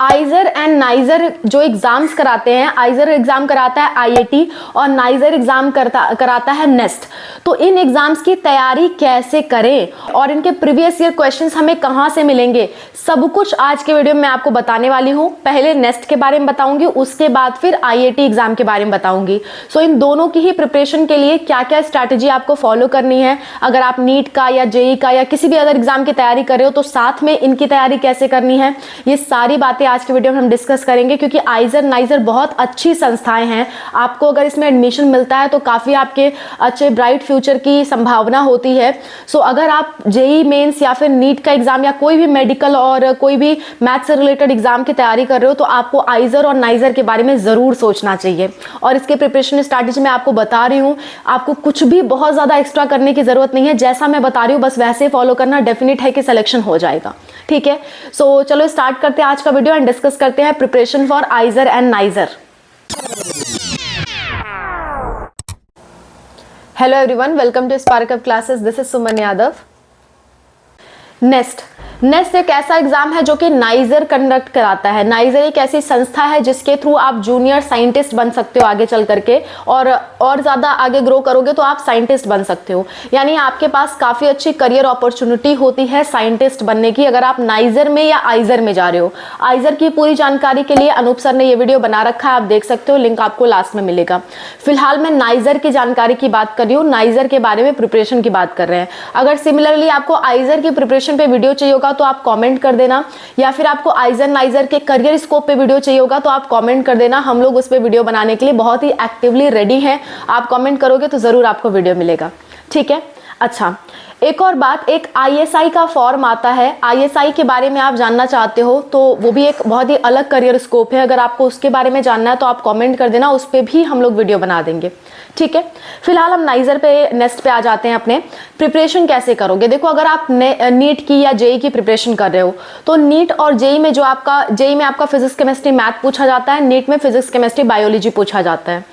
आइजर and niger जो exams कराते हैं, आइजर एग्जाम कराता है आईआईटी और नाइजर एग्जाम कराता है नेस्ट। तो इन एग्जाम्स की तैयारी कैसे करें और इनके प्रीवियस ईयर क्वेश्चंस हमें कहां से मिलेंगे, सब कुछ आज के वीडियो में मैं आपको बताने वाली हूं। पहले नेस्ट के बारे में बताऊंगी, उसके बाद फिर आईआईटी एग्जाम के बारे में बताऊंगी। सो इन दोनों की ही प्रिपरेशन के लिए क्या क्या स्ट्रैटेजी आपको फॉलो करनी है, अगर आप नीट का या जेई का या किसी भी अदर एग्जाम की तैयारी कर रहे हो तो साथ में इनकी तैयारी कैसे करनी है, ये सारी बातें आज के वीडियो में हम डिस्कस करेंगे। क्योंकि आइजर नाइजर बहुत अच्छी संस्थाएं हैं, आपको अगर इसमें एडमिशन मिलता है तो काफी आपके अच्छे ब्राइट फ्यूचर की संभावना होती है। सो अगर आप जेई मेंस या फिर नीट का एग्जाम या कोई भी मेडिकल और कोई भी मैथ से रिलेटेड एग्जाम की तैयारी कर रहे हो तो आपको आइजर और नाइजर के बारे में जरूर सोचना चाहिए। और इसके प्रिपरेशन स्ट्रैटेजी मैं आपको बता रही हूँ, आपको कुछ भी बहुत ज्यादा एक्स्ट्रा करने की जरूरत नहीं है, जैसा मैं बता रही हूँ बस वैसे फॉलो करना, डेफिनेट है कि सिलेक्शन हो जाएगा। ठीक है, सो चलो स्टार्ट करते हैं आज का वीडियो एंड डिस्कस करते हैं preparation for IISER and NISER. Hello everyone, welcome to Spark Up Classes. This is Suman Yadav. NEST एक ऐसा एग्जाम है जो कि नाइजर कंडक्ट कराता है। नाइजर एक ऐसी संस्था है जिसके थ्रू आप जूनियर साइंटिस्ट बन सकते हो आगे चल करके, और ज्यादा आगे ग्रो करोगे तो आप साइंटिस्ट बन सकते हो। यानी आपके पास काफी अच्छी करियर अपॉर्चुनिटी होती है साइंटिस्ट बनने की, अगर आप नाइजर में या आइजर में जा रहे हो। आइजर की पूरी जानकारी के लिए अनूप सर ने ये वीडियो बना रखा है, आप देख सकते हो, लिंक आपको लास्ट में मिलेगा। फिलहाल मैं नाइजर की जानकारी की बात कर रही हूँ, नाइजर के बारे में प्रिपरेशन की बात कर रहे हैं। अगर सिमिलरली आपको आइजर की प्रिपरेशन पे वीडियो चाहिए होगा तो आप कमेंट कर देना, या फिर आपको आइजर नाइजर के करियर स्कोप पे वीडियो चाहिए होगा तो आप कमेंट कर देना। हम लोग उस पे वीडियो बनाने के लिए बहुत ही एक्टिवली रेडी हैं। आप कमेंट करोगे तो जरूर आपको वीडियो मिलेगा। ठीक है, अच्छा एक और बात, एक आईएसआई का फॉर्म आता है। आईएसआई के बारे में आप जानना चाहते हो तो वो भी एक बहुत ही अलग करियर स्कोप है, अगर आपको उसके बारे में जानना है तो आप कमेंट कर देना, उस पर भी हम लोग वीडियो बना देंगे। ठीक है, फिलहाल हम नाइजर पे नेस्ट पे आ जाते हैं। अपने प्रिपरेशन कैसे करोगे, देखो अगर आप नीट की या जेई की प्रिपरेशन कर रहे हो तो नीट और जेई में जो आपका जेई में आपका फिजिक्स केमिस्ट्री मैथ पूछा जाता है, नीट में फिजिक्स केमिस्ट्री बायोलॉजी पूछा जाता है।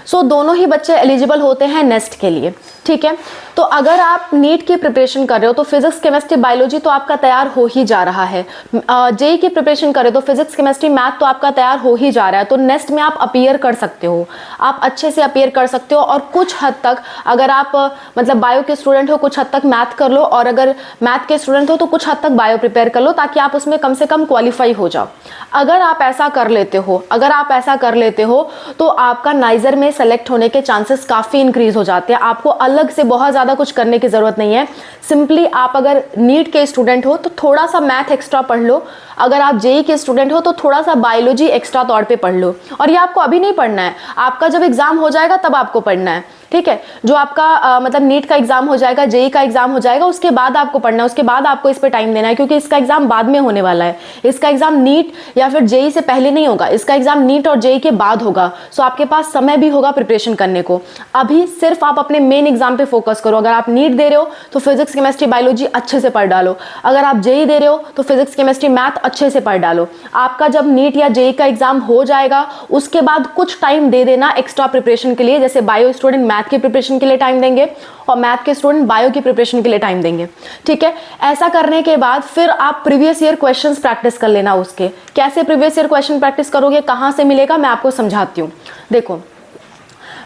सो दोनों ही बच्चे एलिजिबल होते हैं नेस्ट के लिए। ठीक है, तो अगर आप नीट की प्रिपरेशन कर रहे हो तो फिजिक्स केमिस्ट्री बायोलॉजी तो आपका तैयार हो ही जा रहा है। जेई की प्रिपरेशन कर रहे हो तो फिजिक्स केमिस्ट्री मैथ तो आपका तैयार हो ही जा रहा है। तो नेस्ट में आप अपीयर कर सकते हो, आप अच्छे से अपीयर कर सकते हो। और कुछ हद तक अगर आप मतलब बायो के स्टूडेंट हो, कुछ हद तक मैथ कर लो, और अगर मैथ के स्टूडेंट हो तो कुछ हद तक बायो प्रिपेयर कर लो, ताकि आप उसमें कम से कम क्वालिफाई हो जाओ। अगर आप ऐसा कर लेते हो तो आपका नाइजर में सेलेक्ट होने के चांसेस काफी इंक्रीज हो जाते हैं। आपको अलग से बहुत ज्यादा कुछ करने की जरूरत नहीं है। सिंपली आप अगर नीट के स्टूडेंट हो तो थोड़ा सा मैथ एक्स्ट्रा पढ़ लो, अगर आप जेई के स्टूडेंट हो तो थोड़ा सा बायोलॉजी एक्स्ट्रा तौर पे पढ़ लो। और ये आपको अभी नहीं पढ़ना है, आपका जब एग्जाम हो जाएगा तब आपको पढ़ना है। ठीक है, जो आपका मतलब नीट का एग्जाम हो जाएगा, जेई का एग्जाम हो जाएगा, उसके बाद आपको पढ़ना है, उसके बाद आपको इस पे टाइम देना है, क्योंकि इसका एग्जाम बाद में होने वाला है। इसका एग्जाम नीट या फिर जेई से पहले नहीं होगा, इसका एग्जाम नीट और जेई के बाद होगा। सो आपके पास समय भी होगा प्रिपरेशन करने को। अभी सिर्फ आप अपने मेन एग्जाम पे फोकस करो। अगर आप नीट दे रहे हो तो फिजिक्स केमिस्ट्री बायोलॉजी अच्छे से पढ़ डालो, अगर आप जेई दे रहे हो तो फिजिक्स केमिस्ट्री मैथ अच्छे से पढ़ डालो। आपका जब नीट या जेई का एग्जाम हो जाएगा उसके बाद कुछ टाइम दे देना एक्स्ट्रा प्रिपरेशन के लिए, जैसे बायो स्टूडेंट मैथ की प्रिपरेशन के लिए टाइम देंगे और मैथ के स्टूडेंट बायो की प्रिपरेशन के लिए टाइम देंगे। ठीक है, ऐसा करने के बाद फिर आप प्रीवियस ईयर क्वेश्चंस प्रैक्टिस कर लेना। उसके कैसे प्रीवियस ईयर क्वेश्चन प्रैक्टिस करोगे, कहां से मिलेगा, मैं आपको समझाती हूँ। देखो,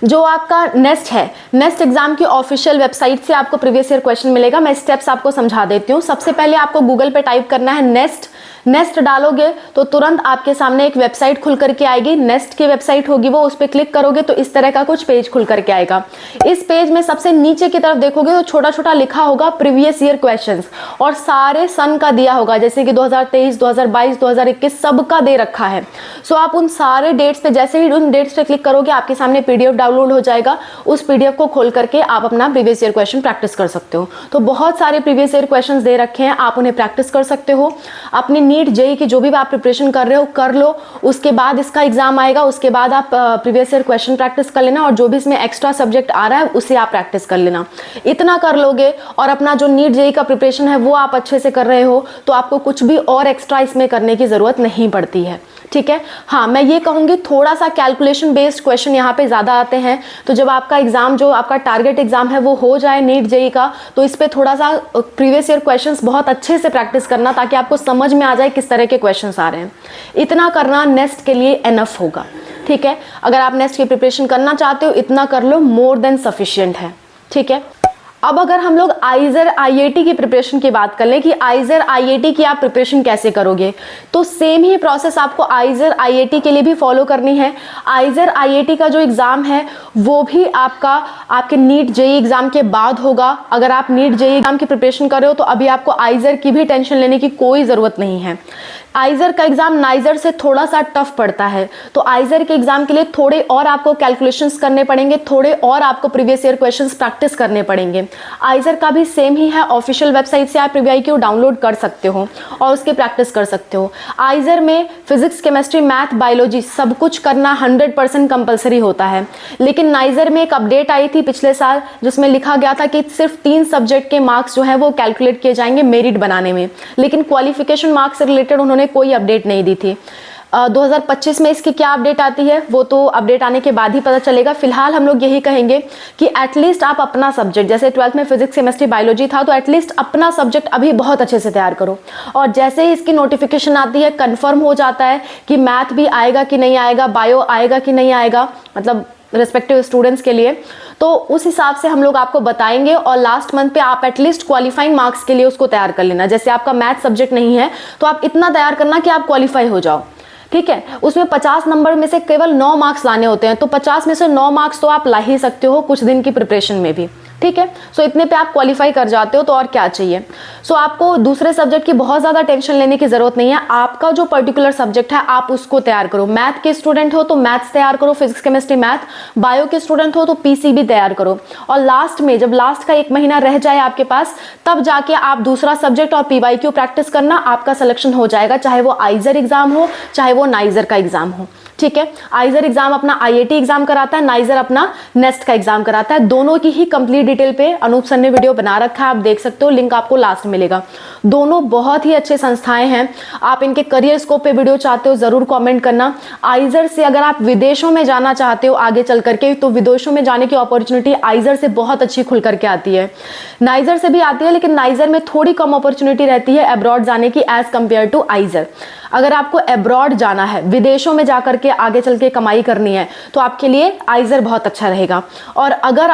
जो आपका नेस्ट है, नेस्ट एग्जाम की ऑफिशियल वेबसाइट से आपको प्रीवियस ईयर क्वेश्चन मिलेगा। मैं स्टेप्स आपको समझा देती हूँ। सबसे पहले आपको गूगल पे टाइप करना है नेस्ट डालोगे तो तुरंत आपके सामने एक वेबसाइट खुल करके आएगी। नेस्ट की वेबसाइट होगी वो, उस पर क्लिक करोगे तो इस तरह का कुछ पेज खुल करके आएगा। इस पेज में सबसे नीचे की तरफ देखोगे तो छोटा छोटा लिखा होगा प्रीवियस ईयर क्वेश्चंस, और सारे सन का दिया होगा, जैसे कि 2023, 2022, 2021 सबका दे रखा है। सो आप उन सारे डेट्स पे, जैसे ही उन डेट्स पे क्लिक करोगे आपके सामने पीडीएफ डाउनलोड हो जाएगा। उस पीडीएफ को खोल करके आप अपना प्रीवियस ईयर क्वेश्चन प्रैक्टिस कर सकते हो। तो बहुत सारे प्रीवियस ईयर क्वेश्चन दे रखे हैं, आप उन्हें प्रैक्टिस कर सकते हो। अपनी नीट जेई की जो भी आप प्रिपरेशन कर रहे हो कर लो, उसके बाद इसका एग्जाम आएगा, उसके बाद आप प्रीवियस ईयर क्वेश्चन प्रैक्टिस कर लेना, और जो भी इसमें एक्स्ट्रा सब्जेक्ट आ रहा है उसे आप प्रैक्टिस कर लेना। इतना कर लोगे और अपना जो नीट जेई का प्रिपरेशन है वो आप अच्छे से कर रहे हो तो आपको कुछ भी और एक्स्ट्रा इसमें करने की जरूरत नहीं पड़ती है। ठीक है। हाँ, मैं ये कहूँगी थोड़ा सा कैलकुलेशन बेस्ड क्वेश्चन यहाँ पे ज़्यादा आते हैं, तो जब आपका एग्जाम जो आपका टारगेट एग्जाम है वो हो जाए नीट जेई का, तो इस पे थोड़ा सा प्रीवियस ईयर क्वेश्चंस बहुत अच्छे से प्रैक्टिस करना, ताकि आपको समझ में आ जाए किस तरह के क्वेश्चंस आ रहे हैं। इतना करना नेक्स्ट के लिए एनफ होगा, ठीक है। अगर आप नेक्स्ट की प्रिपरेशन करना चाहते हो, इतना कर लो, मोर देन सफिशिएंट है, ठीक है। अब अगर हम लोग आइजर आईआईटी की प्रिपरेशन की बात कर लें कि आइजर आईआईटी की आप प्रिपरेशन कैसे करोगे, तो सेम ही प्रोसेस आपको आइजर आईआईटी के लिए भी फॉलो करनी है। आइजर आईआईटी का जो एग्ज़ाम है वो भी आपके नीट जेई एग्ज़ाम के बाद होगा। अगर आप नीट जेई एग्ज़ाम की प्रिपरेशन कर रहे हो तो अभी आपको आइजर की भी टेंशन लेने की कोई ज़रूरत नहीं है। आइजर का एग्जाम नाइजर से थोड़ा सा टफ पड़ता है, तो आइजर के एग्जाम के लिए थोड़े और आपको कैलकुलेशंस करने पड़ेंगे, थोड़े और आपको प्रीवियस ईयर क्वेश्चंस प्रैक्टिस करने पड़ेंगे। आइजर का भी सेम ही है, ऑफिशियल वेबसाइट से आप प्रीवीआईक्यू डाउनलोड कर सकते हो और उसकी प्रैक्टिस कर सकते हो। आइजर में फिजिक्स, केमिस्ट्री, मैथ, बायोलॉजी सब कुछ करना 100% कंपलसरी होता है। लेकिन नाइजर में एक अपडेट आई थी पिछले साल जिसमें लिखा गया था कि सिर्फ 3 सब्जेक्ट के मार्क्स जो है वो कैलकुलेट किए जाएंगे मेरिट बनाने में, लेकिन क्वालिफिकेशन मार्क्स से रिलेटेड उन्होंने कोई अपडेट नहीं दी थी। 2025 में इसकी क्या अपडेट आती है वो तो अपडेट आने के बाद ही पता चलेगा। फिलहाल हम लोग यही कहेंगे कि एटलीस्ट आप अपना सब्जेक्ट, जैसे 12th में फिजिक्स, केमिस्ट्री, बायोलॉजी था, तो एटलीस्ट अपना सब्जेक्ट अभी बहुत अच्छे से तैयार करो। और जैसे ही इसकी नोटिफिकेशन आती है, कंफर्म हो जाता है कि मैथ भी आएगा कि नहीं आएगा, बायो आएगा कि नहीं आएगा, मतलब रिस्पेक्टिव स्टूडेंट्स के लिए, तो उस हिसाब से हम लोग आपको बताएंगे। और लास्ट मंथ पे आप एटलीस्ट क्वालिफाइंग मार्क्स के लिए उसको तैयार कर लेना। जैसे आपका मैथ सब्जेक्ट नहीं है तो आप इतना तैयार करना कि आप क्वालिफाई हो जाओ, ठीक है। उसमें 50 नंबर में से केवल 9 मार्क्स लाने होते हैं, तो 50 में से 9 मार्क्स तो आप ला ही सकते हो कुछ दिन की प्रिपरेशन में भी, ठीक है। सो इतने पे आप क्वालिफाई कर जाते हो, तो और क्या चाहिए। सो आपको दूसरे सब्जेक्ट की बहुत ज़्यादा टेंशन लेने की ज़रूरत नहीं है। आपका जो पर्टिकुलर सब्जेक्ट है आप उसको तैयार करो। मैथ के स्टूडेंट हो तो मैथ्स तैयार करो, फिजिक्स, केमिस्ट्री, मैथ। बायो के स्टूडेंट हो तो पीसीबी तैयार करो। और लास्ट में जब लास्ट का 1 महीना रह जाए आपके पास, तब जाके आप दूसरा सब्जेक्ट और पीवाईक्यू प्रैक्टिस करना, आपका सिलेक्शन हो जाएगा, चाहे वो आइजर एग्जाम हो चाहे वो नाइजर का एग्जाम हो, ठीक है। आइजर एग्जाम अपना आईआईटी एग्जाम कराता है, नाइजर अपना नेस्ट का एग्जाम कराता है। दोनों की ही कंप्लीट डिटेल पे अनूप सर ने वीडियो बना रखा है, आप देख सकते हो, लिंक आपको लास्ट में मिलेगा। दोनों बहुत ही अच्छे संस्थाएं हैं। आप इनके करियर स्कोप पे वीडियो चाहते हो जरूर कमेंट करना। आइजर से अगर आप विदेशों में जाना चाहते हो आगे चल करके, तो विदेशों में जाने की अपॉर्चुनिटी आइजर से बहुत अच्छी खुल करके आती है। नाइजर से भी आती है, लेकिन नाइजर में थोड़ी कम अपॉर्चुनिटी रहती है अब्रॉड जाने की एज कंपेयर टू आइजर। अगर आपको अब्रॉड जाना है, विदेशों में जाकर के आगे चल के कमाई करनी है, तो आपके लिए आइजर बहुत अच्छा रहेगा। और अगर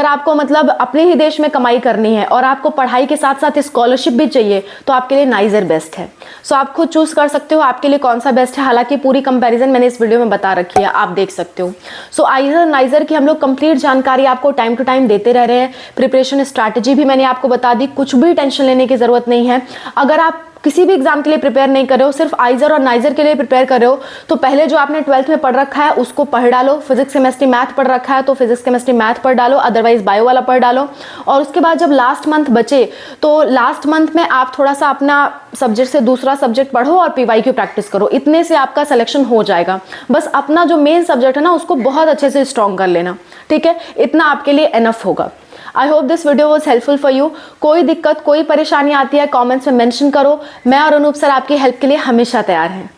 आपको मतलब अपने ही देश में कमाई करनी है और आपको पढ़ाई के साथ साथ स्कॉलरशिप भी चाहिए, तो आपके लिए नाइजर बेस्ट है। सो आप खुद चूज कर सकते हो आपके लिए कौन सा बेस्ट है। हालांकि पूरी कंपैरिजन मैंने इस वीडियो में बता रखी है, आप देख सकते हो। सो आइजर नाइजर की हम लोग कंप्लीट जानकारी आपको टाइम टू टाइम देते रह रहे हैं। प्रिपरेशन स्ट्रैटेजी भी मैंने आपको बता दी, कुछ भी टेंशन लेने की जरूरत नहीं है। अगर आप किसी भी एग्जाम के लिए प्रिपेयर नहीं कर रहे हो, सिर्फ आइजर और नाइजर के लिए प्रिपेयर कर रहे हो, तो पहले जो आपने 12th में पढ़ रखा है उसको पढ़ डालो। फिजिक्स, केमिस्ट्री, मैथ पढ़ रखा है तो फिजिक्स, केमिस्ट्री, मैथ पढ़ डालो, अदरवाइज बायो वाला पढ़ डालो। और उसके बाद जब लास्ट मंथ बचे, तो लास्ट मंथ में आप थोड़ा सा अपना सब्जेक्ट से दूसरा सब्जेक्ट पढ़ो और पीवाईक्यू प्रैक्टिस करो। इतने से आपका सिलेक्शन हो जाएगा। बस अपना जो मेन सब्जेक्ट है ना उसको बहुत अच्छे से स्ट्रॉन्ग कर लेना, ठीक है। इतना आपके लिए एनफ होगा। I hope this video was helpful for you. कोई दिक्कत, कोई परेशानी आती है कमेंट्स में मेंशन करो। मैं और अनूप सर आपकी हेल्प के लिए हमेशा तैयार हैं।